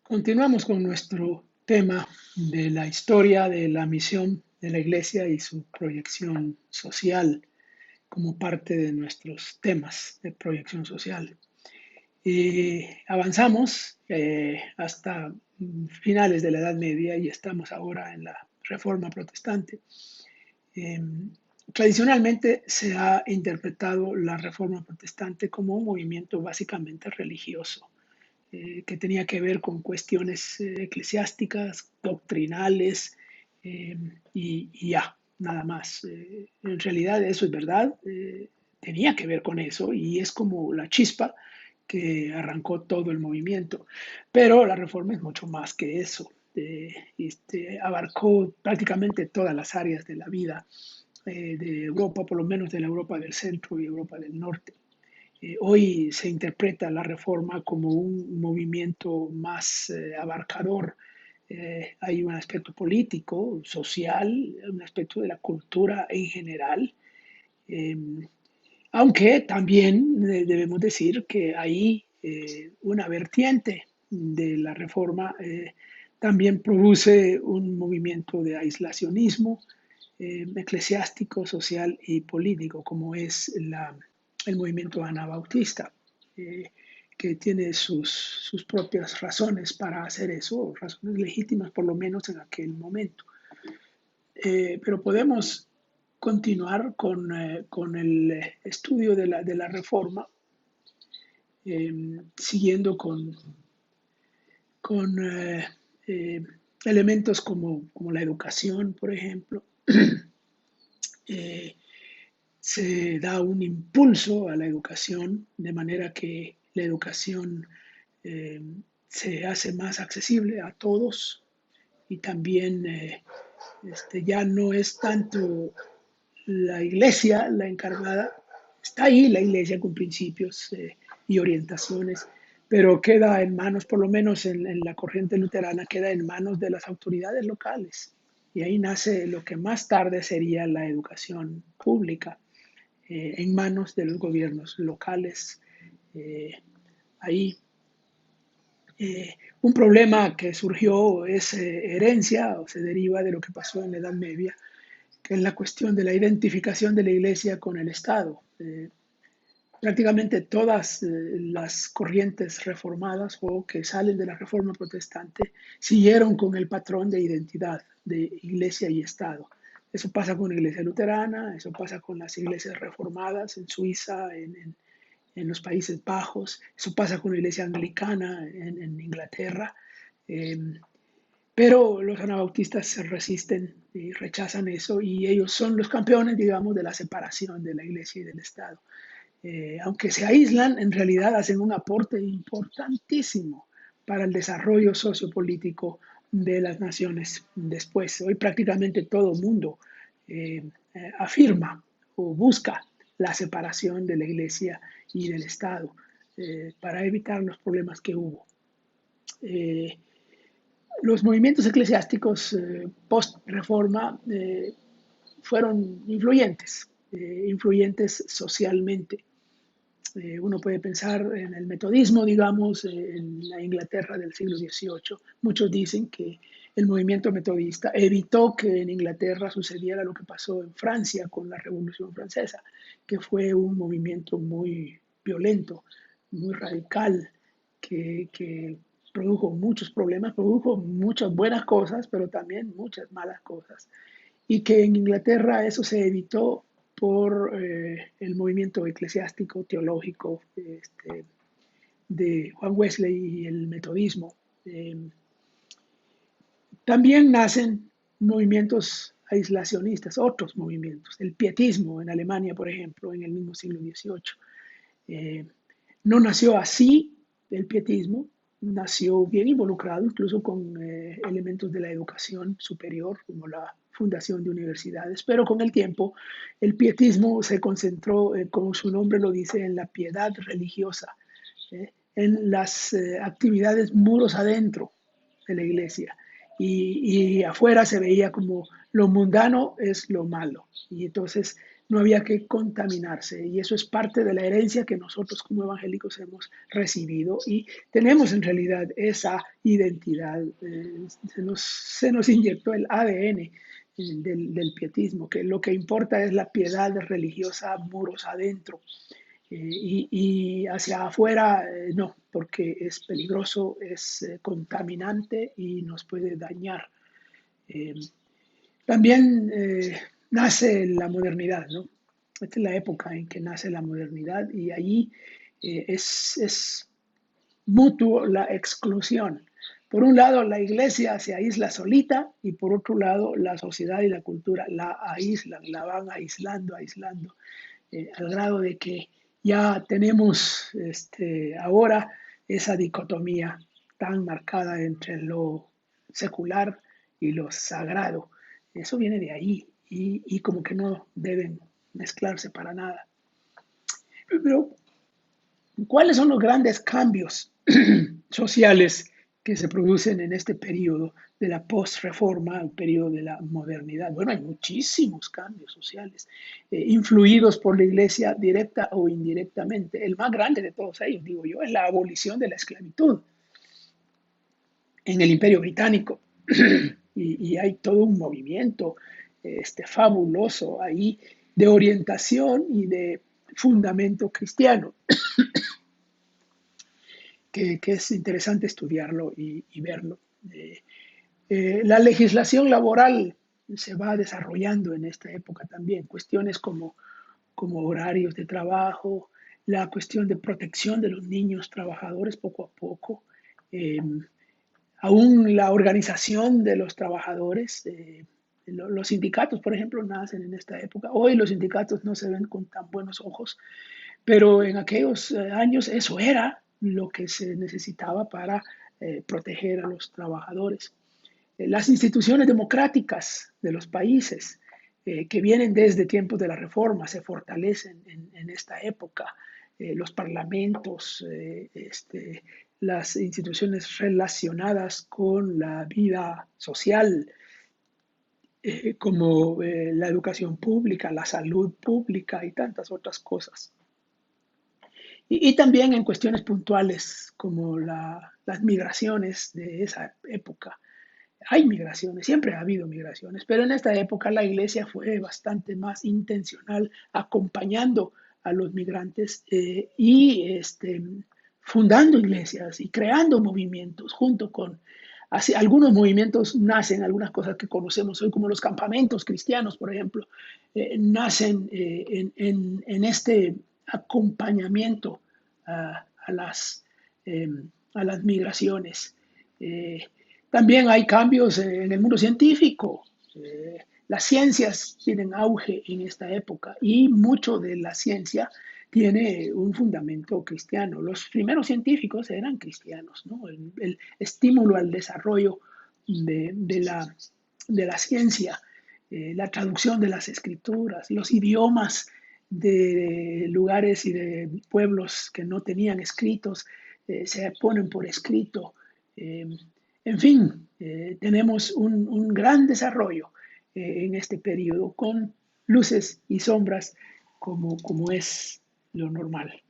Continuamos con nuestro tema de la historia de la misión de la Iglesia y su proyección social como parte de nuestros temas de proyección social. Y avanzamos hasta finales de la Edad Media y estamos ahora en la Reforma Protestante. Eh, Tradicionalmente se ha interpretado la Reforma Protestante como un movimiento básicamente religioso que tenía que ver con cuestiones eclesiásticas, doctrinales eh, y ya, nada más. En realidad eso es verdad, tenía que ver con eso y es como la chispa que arrancó todo el movimiento. Pero la reforma es mucho más que eso. Abarcó prácticamente todas las áreas de la vida de Europa, por lo menos de la Europa del centro y Europa del norte. Hoy se interpreta la reforma como un movimiento más abarcador. Hay un aspecto político, social, un aspecto de la cultura en general, eh, aunque también debemos decir que hay una vertiente de la reforma también produce un movimiento de aislacionismo eclesiástico, social y político, como es el movimiento anabautista, eh, que tiene sus propias razones para hacer eso, razones legítimas por lo menos en aquel momento. Pero podemos continuar con el estudio de la reforma, siguiendo con eh, elementos como la educación, por ejemplo. Eh, Se da un impulso a la educación de manera que la educación eh, se hace más accesible a todos y también ya no es tanto la iglesia la encargada, está ahí la iglesia con principios y orientaciones, pero queda en manos, por lo menos en la corriente luterana, queda en manos de las autoridades locales. Y ahí nace lo que más tarde sería la educación pública, en manos de los gobiernos locales. Eh, Ahí un problema que surgió es herencia o se deriva de lo que pasó en la Edad Media, que es la cuestión de la identificación de la Iglesia con el Estado. Prácticamente todas las corrientes reformadas o que salen de la Reforma Protestante siguieron con el patrón de identidad de Iglesia y Estado. Eso pasa con la Iglesia luterana, eso pasa con las iglesias reformadas en Suiza, en los Países Bajos, eso pasa con la Iglesia anglicana en Inglaterra. Eh, pero los anabautistas se resisten y rechazan eso y ellos son los campeones, digamos, de la separación de la iglesia y del Estado. Aunque se aíslan, en realidad hacen un aporte importantísimo para el desarrollo sociopolítico de las naciones después. Hoy prácticamente todo el mundo afirma o busca la separación de la iglesia y del Estado para evitar los problemas que hubo. Eh, los movimientos eclesiásticos post-reforma fueron influyentes socialmente. Uno puede pensar en el metodismo, digamos, en la Inglaterra del siglo XVIII. Muchos dicen que el movimiento metodista evitó que en Inglaterra sucediera lo que pasó en Francia con la Revolución Francesa, que fue un movimiento muy violento, muy radical, que produjo muchos problemas, produjo muchas buenas cosas, pero también muchas malas cosas. Y que en Inglaterra eso se evitó por el movimiento eclesiástico, teológico de Juan Wesley y el metodismo. También nacen movimientos aislacionistas, otros movimientos, el pietismo en Alemania, por ejemplo, en el mismo siglo XVIII. Eh, no nació así el pietismo, nació bien involucrado incluso con elementos de la educación superior, como la fundación de universidades, pero con el tiempo el pietismo se concentró, como su nombre lo dice, en la piedad religiosa, en las actividades muros adentro de la iglesia. Y afuera se veía como lo mundano es lo malo. Y entonces no había que contaminarse. Y eso es parte de la herencia que nosotros como evangélicos hemos recibido y tenemos en realidad esa identidad. Se nos inyectó el ADN del pietismo, que lo que importa es la piedad religiosa muros adentro. Y hacia afuera no, porque es peligroso, es contaminante y nos puede dañar. Eh, También nace la modernidad, ¿no? Esta es la época en que nace la modernidad y allí es mutuo la exclusión. Por un lado, la iglesia se aísla solita y por otro lado, la sociedad y la cultura la aíslan, la van aislando, aislando, al grado de que ya tenemos ahora esa dicotomía tan marcada entre lo secular y lo sagrado. Eso viene de ahí y como que no deben mezclarse para nada. Pero, ¿cuáles son los grandes cambios sociales que se producen en este periodo de la post-reforma, el periodo de la modernidad? Bueno, hay muchísimos cambios sociales influidos por la iglesia directa o indirectamente. El más grande de todos ellos, digo yo, es la abolición de la esclavitud en el Imperio Británico. Y hay todo un movimiento fabuloso ahí de orientación y de fundamento cristiano que es interesante estudiarlo y verlo. La legislación laboral se va desarrollando en esta época también, cuestiones como horarios de trabajo, la cuestión de protección de los niños trabajadores poco a poco, eh, aún la organización de los trabajadores. Los sindicatos, por ejemplo, nacen en esta época. Hoy los sindicatos no se ven con tan buenos ojos, pero en aquellos años eso era lo que se necesitaba para proteger a los trabajadores. Las instituciones democráticas de los países que vienen desde tiempos de la Reforma se fortalecen en esta época. Los parlamentos, las instituciones relacionadas con la vida social, como la educación pública, la salud pública y tantas otras cosas. Y también en cuestiones puntuales como las migraciones de esa época. Hay migraciones, siempre ha habido migraciones, pero en esta época la iglesia fue bastante más intencional acompañando a los migrantes fundando iglesias y creando movimientos junto con así, algunos movimientos nacen, algunas cosas que conocemos hoy como los campamentos cristianos, por ejemplo, nacen en este acompañamiento a las, eh, a las migraciones. Eh, También hay cambios en el mundo científico. Las ciencias tienen auge en esta época y mucho de la ciencia tiene un fundamento cristiano. Los primeros científicos eran cristianos, ¿no? El estímulo al desarrollo de la ciencia, la traducción de las escrituras, los idiomas de lugares y de pueblos que no tenían escritos, se ponen por escrito. Eh, en fin, tenemos un gran desarrollo en este periodo con luces y sombras como es lo normal.